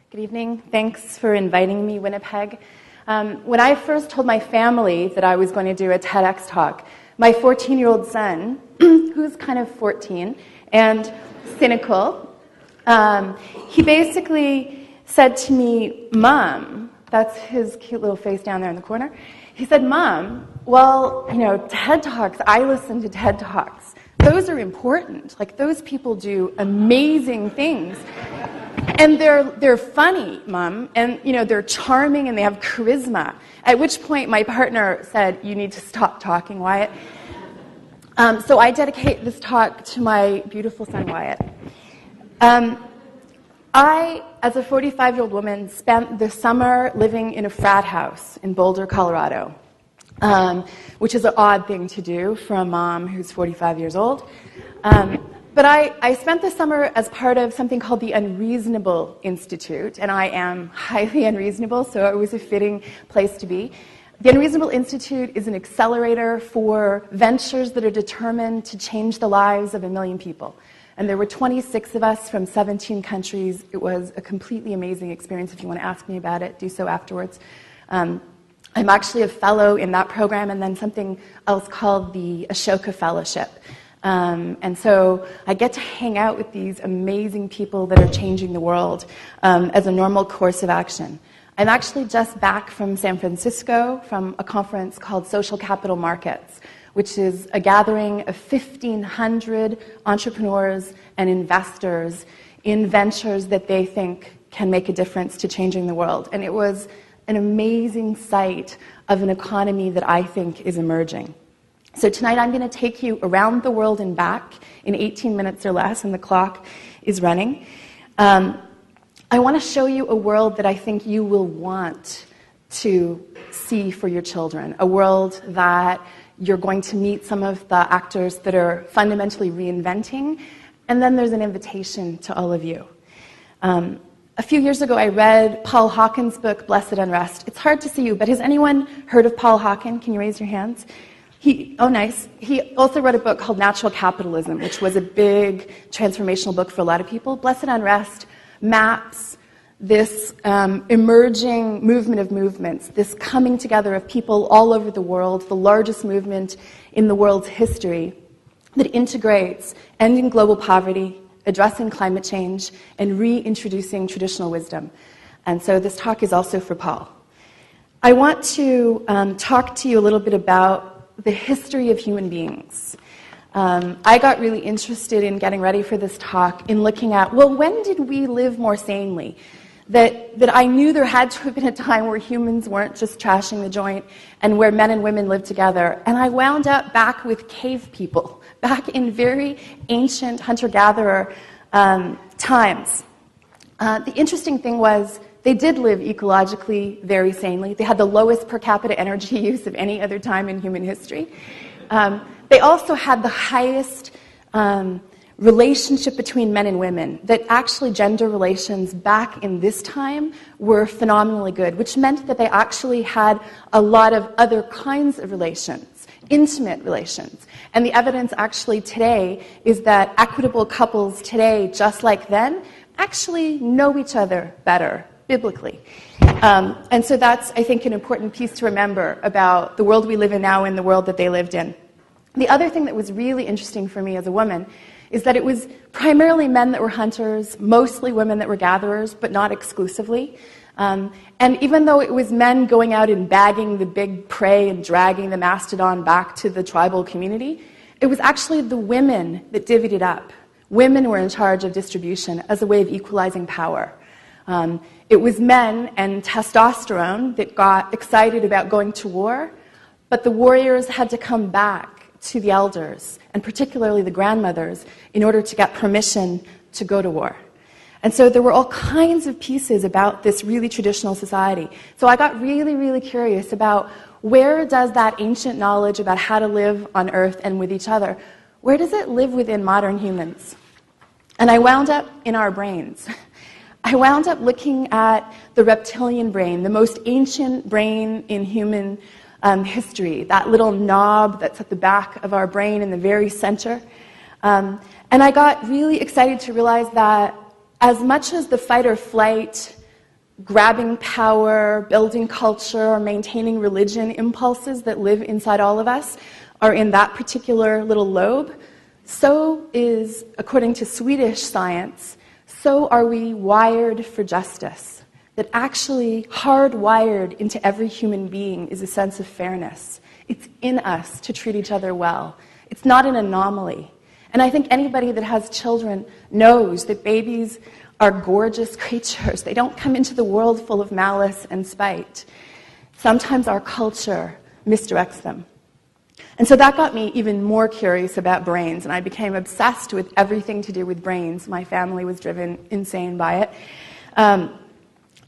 Good evening. Thanks for inviting me, Winnipeg. When I first told my family that I was going to do a TEDx talk, my 14-year-old son, who's kind of 14 and cynical, he basically said to me, "Mom," that's his cute little face down there in the corner, he said, "Mom, well, TED Talks, I listen to TED Talks. Those are important. Like, those people do amazing things. And they're funny, Mom, and they're charming and they have charisma." At which point my partner said, "You need to stop talking, Wyatt." So I dedicate this talk to my beautiful son, Wyatt. I, as a 45-year-old woman, spent the summer living in a frat house in Boulder, Colorado, which is an odd thing to do for a mom who's 45 years old. But I spent the summer as part of something called the Unreasonable Institute, and I am highly unreasonable, so it was a fitting place to be. The Unreasonable Institute is an accelerator for ventures that are determined to change the lives of 1 million people. And there were 26 of us from 17 countries. It was a completely amazing experience. If you want to ask me about it, do so afterwards. I'm actually a fellow in that program, and then something else called the Ashoka Fellowship. And so I get to hang out with these amazing people that are changing the world as a normal course of action. I'm actually just back from San Francisco from a conference called Social Capital Markets, which is a gathering of 1,500 entrepreneurs and investors in ventures that they think can make a difference to changing the world. And it was an amazing sight of an economy that I think is emerging. So tonight I'm going to take you around the world and back in 18 minutes or less, and the clock is running. I want to show you a world that I think you will want to see for your children, a world that you're going to meet some of the actors that are fundamentally reinventing, and then there's an invitation to all of you. A few years ago, I read Paul Hawken's book, Blessed Unrest. It's hard to see you, but has anyone heard of Paul Hawken? Can you raise your hands? Oh, nice. He also wrote a book called Natural Capitalism, which was a big transformational book for a lot of people. Blessed Unrest maps this emerging movement of movements, this coming together of people all over the world, the largest movement in the world's history that integrates ending global poverty, addressing climate change, and reintroducing traditional wisdom. And so this talk is also for Paul. I want to talk to you a little bit about the history of human beings. I got really interested in getting ready for this talk in looking at, well, when did we live more sanely? That I knew there had to have been a time where humans weren't just trashing the joint and where men and women lived together. And I wound up back with cave people, back in very ancient hunter-gatherer times. The interesting thing was they did live ecologically very sanely. They had the lowest per capita energy use of any other time in human history. They also had the highest relationship between men and women, that actually gender relations back in this time were phenomenally good, which meant that they actually had a lot of other kinds of relations, intimate relations. And the evidence actually today is that equitable couples today, just like then, actually know each other better, biblically. And so that's, I think, an important piece to remember about the world we live in now and the world that they lived in. The other thing that was really interesting for me as a woman is that it was primarily men that were hunters, mostly women that were gatherers, but not exclusively. And even though it was men going out and bagging the big prey and dragging the mastodon back to the tribal community, it was actually the women that divvied it up. Women were in charge of distribution as a way of equalizing power. It was men and testosterone that got excited about going to war, but the warriors had to come back to the elders, and particularly the grandmothers, in order to get permission to go to war. And so there were all kinds of pieces about this really traditional society. So I got really, really curious about where does that ancient knowledge about how to live on Earth and with each other, where does it live within modern humans? And I wound up in our brains. I wound up looking at the reptilian brain, the most ancient brain in human history, that little knob that's at the back of our brain in the very center. And I got really excited to realize that as much as the fight or flight grabbing power, building culture, maintaining religion impulses that live inside all of us are in that particular little lobe, so is, according to Swedish science, so are we wired for justice. That actually hardwired into every human being is a sense of fairness. It's in us to treat each other well. It's not an anomaly. And I think anybody that has children knows that babies are gorgeous creatures. They don't come into the world full of malice and spite. Sometimes our culture misdirects them. And so that got me even more curious about brains, and I became obsessed with everything to do with brains. My family was driven insane by it.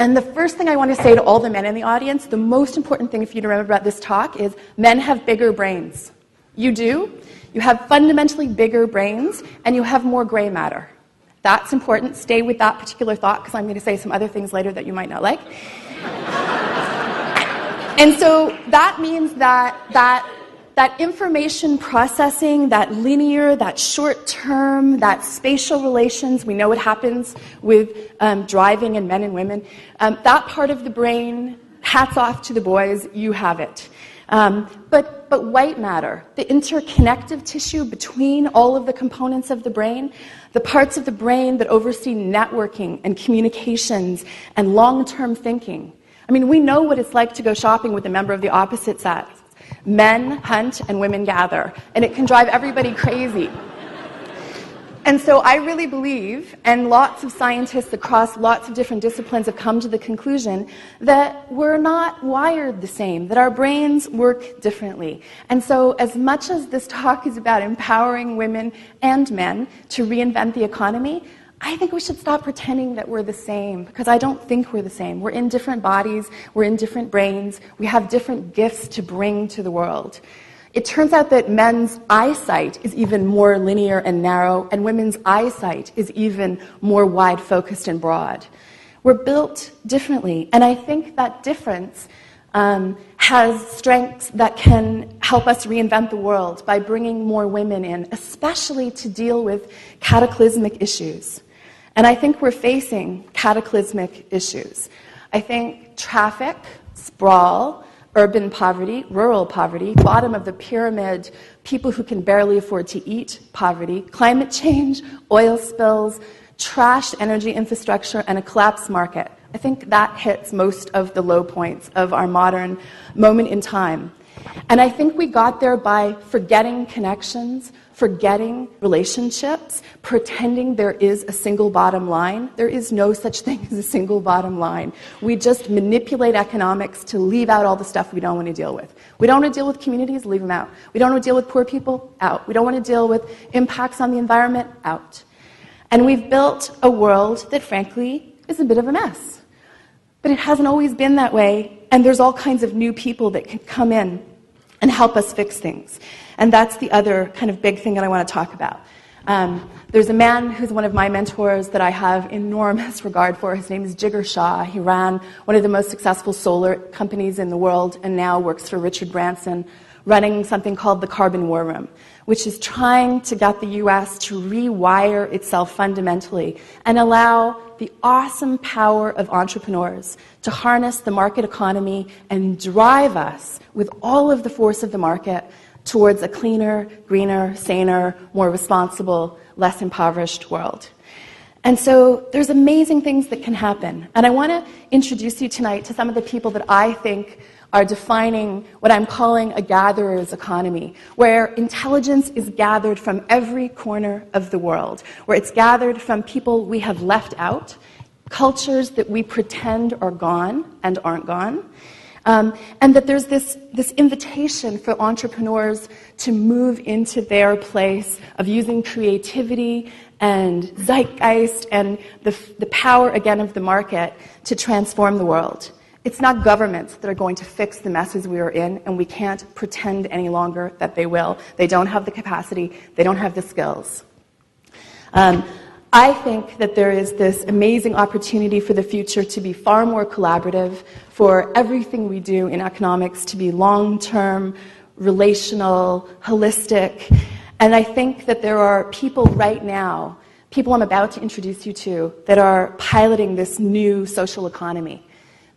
And the first thing I want to say to all the men in the audience, the most important thing for you to remember about this talk is men have bigger brains. You do. You have fundamentally bigger brains, and you have more gray matter. That's important. Stay with that particular thought, because I'm going to say some other things later that you might not like. And so that means that information processing, that linear, that short-term, that spatial relations, we know what happens with driving in men and women, that part of the brain, hats off to the boys, you have it. But white matter, the interconnective tissue between all of the components of the brain, the parts of the brain that oversee networking and communications and long-term thinking. I mean, we know what it's like to go shopping with a member of the opposite sex. Men hunt and women gather, and it can drive everybody crazy. And so I really believe, and lots of scientists across lots of different disciplines have come to the conclusion, that we're not wired the same, that our brains work differently. And so as much as this talk is about empowering women and men to reinvent the economy, I think we should stop pretending that we're the same, because I don't think we're the same. We're in different bodies, we're in different brains, we have different gifts to bring to the world. It turns out that men's eyesight is even more linear and narrow, and women's eyesight is even more wide-focused and broad. We're built differently, and I think that difference has strengths that can help us reinvent the world by bringing more women in, especially to deal with cataclysmic issues. And I think we're facing cataclysmic issues. I think traffic, sprawl, urban poverty, rural poverty, bottom of the pyramid, people who can barely afford to eat, poverty, climate change, oil spills, trashed energy infrastructure, and a collapsed market. I think that hits most of the low points of our modern moment in time. And I think we got there by forgetting connections, forgetting relationships, pretending there is a single bottom line. There is no such thing as a single bottom line. We just manipulate economics to leave out all the stuff we don't want to deal with. We don't want to deal with communities, leave them out. We don't want to deal with poor people, out. We don't want to deal with impacts on the environment, out. And we've built a world that, frankly, is a bit of a mess. But it hasn't always been that way, and there's all kinds of new people that can come in and help us fix things. And that's the other kind of big thing that I want to talk about. There's a man who's one of my mentors that I have enormous regard for. His name is Jigar Shah. He ran one of the most successful solar companies in the world and now works for Richard Branson, running something called the Carbon War Room, which is trying to get the U.S. to rewire itself fundamentally and allow the awesome power of entrepreneurs to harness the market economy and drive us with all of the force of the market towards a cleaner, greener, saner, more responsible, less impoverished world. And so there's amazing things that can happen. And I want to introduce you tonight to some of the people that I think are defining what I'm calling a gatherer's economy, where intelligence is gathered from every corner of the world, where it's gathered from people we have left out, cultures that we pretend are gone and aren't gone, and that there's this invitation for entrepreneurs to move into their place of using creativity and zeitgeist and the power, again, of the market to transform the world. It's not governments that are going to fix the messes we are in, and we can't pretend any longer that they will. They don't have the capacity. They don't have the skills. I think that there is this amazing opportunity for the future to be far more collaborative, for everything we do in economics to be long-term, relational, holistic. And I think that there are people right now people I'm about to introduce you to that are piloting this new social economy.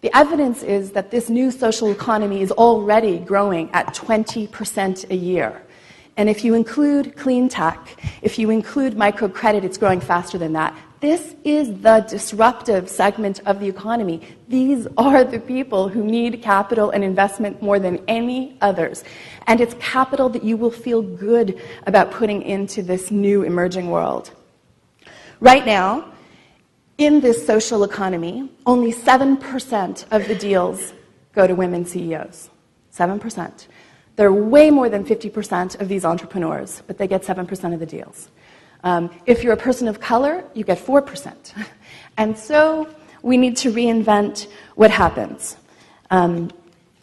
The evidence is that this new social economy is already growing at 20% a year. And if you include clean tech, if you include microcredit, it's growing faster than that. This is the disruptive segment of the economy. These are the people who need capital and investment more than any others. And it's capital that you will feel good about putting into this new emerging world. Right now, in this social economy, only 7% of the deals go to women CEOs. 7%. There are way more than 50% of these entrepreneurs, but they get 7% of the deals. If you're a person of color, you get 4%. And so we need to reinvent what happens.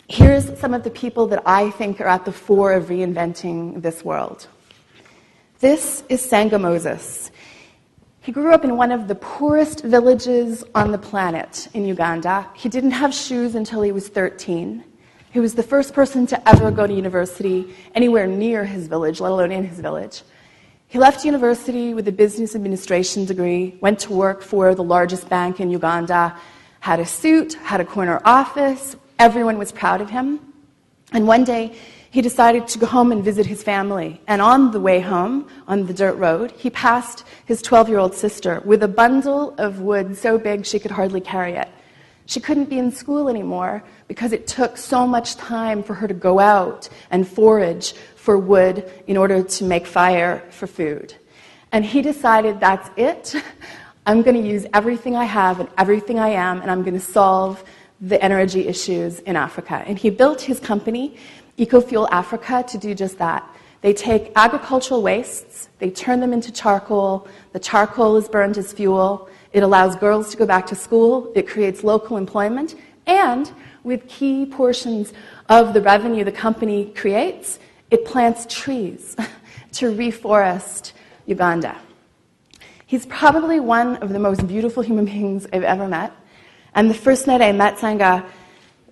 Here's some of the people that I think are at the fore of reinventing this world. This is Sanga Moses. He grew up in one of the poorest villages on the planet in Uganda. He didn't have shoes until he was 13. He was the first person to ever go to university anywhere near his village, let alone in his village. He left university with a business administration degree, went to work for the largest bank in Uganda, had a suit, had a corner office. Everyone was proud of him. And one day, he decided to go home and visit his family. And on the way home, on the dirt road, he passed his 12-year-old sister with a bundle of wood so big she could hardly carry it. She couldn't be in school anymore because it took so much time for her to go out and forage for wood in order to make fire for food. And he decided, that's it. I'm going to use everything I have and everything I am, and I'm going to solve the energy issues in Africa. And he built his company, EcoFuel Africa, to do just that. They take agricultural wastes, they turn them into charcoal, the charcoal is burned as fuel, it allows girls to go back to school, it creates local employment, and with key portions of the revenue the company creates, it plants trees to reforest Uganda. He's probably one of the most beautiful human beings I've ever met. And the first night I met Sanga,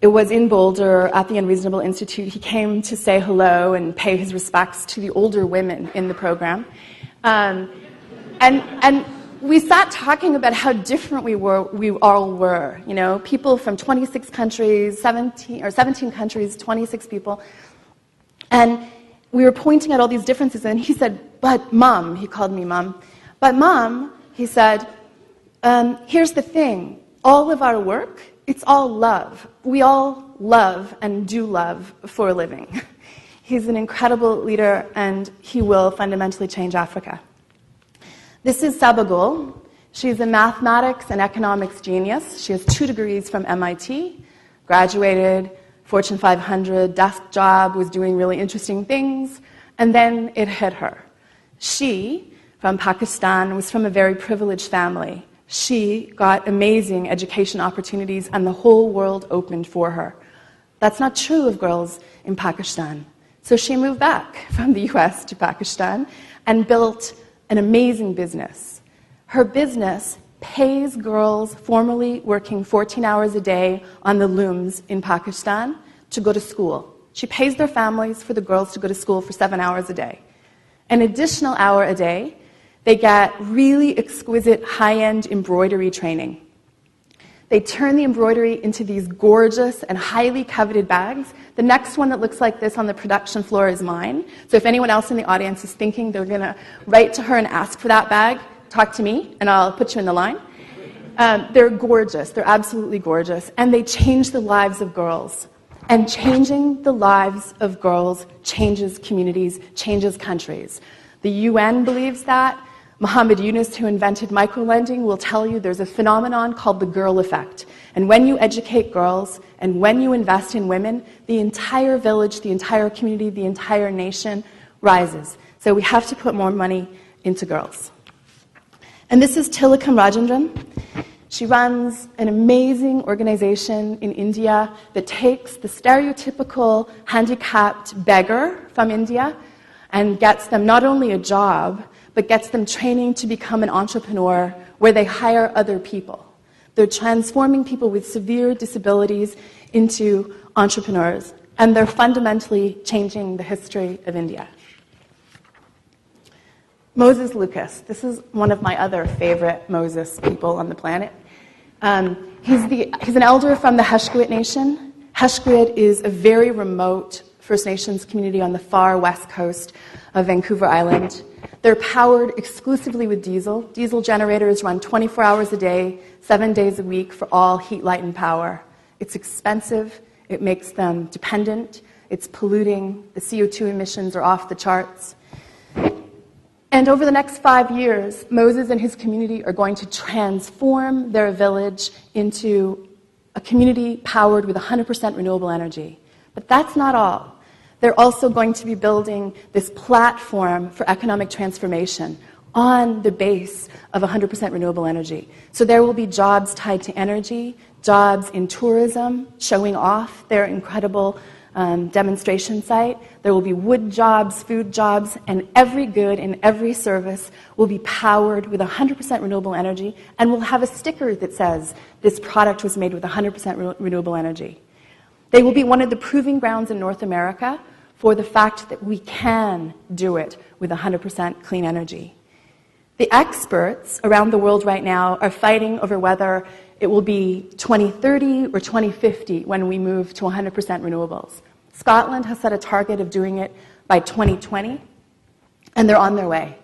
it was in Boulder at the Unreasonable Institute. He came to say hello and pay his respects to the older women in the program. And we sat talking about how different we all were. You know, people from 26 countries, 17 countries, 26 people. And we were pointing at all these differences, and he said, but Mom, he called me Mom, but Mom, he said, here's the thing, all of our work, it's all love. We all love and do love for a living. He's an incredible leader, and he will fundamentally change Africa. This is Sabagul. She's a mathematics and economics genius. She has 2 degrees from MIT, graduated, Fortune 500, desk job, was doing really interesting things, and then it hit her. She, from Pakistan, was from a very privileged family. She got amazing education opportunities, and the whole world opened for her. That's not true of girls in Pakistan. So she moved back from the US to Pakistan and built an amazing business. Her business pays girls formerly working 14 hours a day on the looms in Pakistan to go to school. She pays their families for the girls to go to school for 7 hours a day. An additional hour a day, they get really exquisite high-end embroidery training. They turn the embroidery into these gorgeous and highly coveted bags. The next one that looks like this on the production floor is mine. So if anyone else in the audience is thinking they're going to write to her and ask for that bag, talk to me, and I'll put you in the line. They're gorgeous. They're absolutely gorgeous. And they change the lives of girls. And changing the lives of girls changes communities, changes countries. The UN believes that. Muhammad Yunus, who invented microlending, will tell you there's a phenomenon called the girl effect. And when you educate girls and when you invest in women, the entire village, the entire community, the entire nation rises. So we have to put more money into girls. And this is Tilakam Rajendran. She runs an amazing organization in India that takes the stereotypical handicapped beggar from India and gets them not only a job, but gets them training to become an entrepreneur where they hire other people. They're transforming people with severe disabilities into entrepreneurs, and they're fundamentally changing the history of India. Moses Lucas. This is one of my other favorite Moses people on the planet. He's an elder from the Heshkowit Nation. Heshkowit is a very remote First Nations community on the far west coast of Vancouver Island. They're powered exclusively with diesel. Diesel generators run 24 hours a day, 7 days a week for all heat, light, and power. It's expensive. It makes them dependent. It's polluting. The CO2 emissions are off the charts. And over the next 5 years, Moses and his community are going to transform their village into a community powered with 100% renewable energy. But that's not all. They're also going to be building this platform for economic transformation on the base of 100% renewable energy. So there will be jobs tied to energy, jobs in tourism, showing off their incredible demonstration site. There will be wood jobs, food jobs, and every good and every service will be powered with 100% renewable energy and will have a sticker that says this product was made with 100% renewable energy. They will be one of the proving grounds in North America for the fact that we can do it with 100% clean energy. The experts around the world right now are fighting over whether it will be 2030 or 2050 when we move to 100% renewables. Scotland has set a target of doing it by 2020, and they're on their way.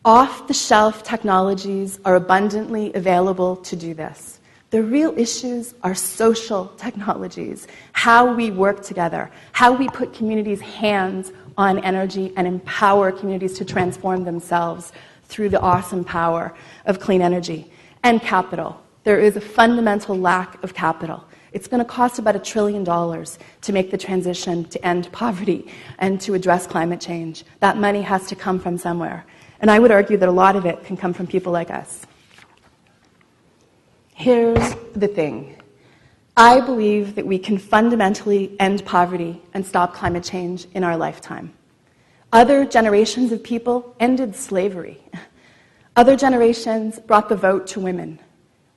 Off-the-shelf technologies are abundantly available to do this. The real issues are social technologies, how we work together, how we put communities' hands on energy and empower communities to transform themselves through the awesome power of clean energy. And capital. There is a fundamental lack of capital. It's going to cost about $1 trillion to make the transition to end poverty and to address climate change. That money has to come from somewhere. And I would argue that a lot of it can come from people like us. Here's the thing. I believe that we can fundamentally end poverty and stop climate change in our lifetime. Other generations of people ended slavery. Other generations brought the vote to women.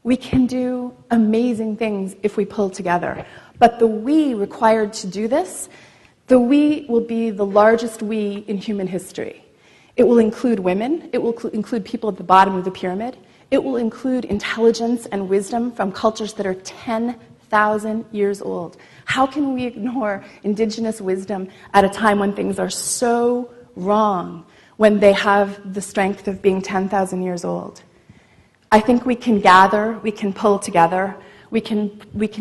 We can do amazing things if we pull together. But the we required to do this, the we will be the largest we in human history. It will include women. It will include people at the bottom of the pyramid. It will include intelligence and wisdom from cultures that are 10,000 years old. How can we ignore Indigenous wisdom at a time when things are so wrong, when they have the strength of being 10,000 years old? I think we can gather, we can pull together, we can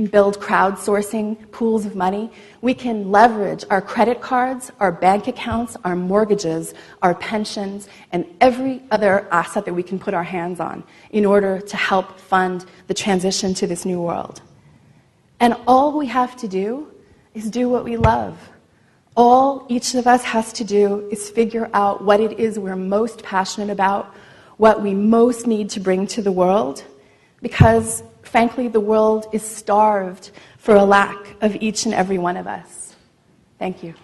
build crowdsourcing pools of money, we can leverage our credit cards, our bank accounts, our mortgages, our pensions, and every other asset that we can put our hands on in order to help fund the transition to this new world. And all we have to do is do what we love. All each of us has to do is figure out what it is we're most passionate about, what we most need to bring to the world, because, frankly, the world is starved for a lack of each and every one of us. Thank you.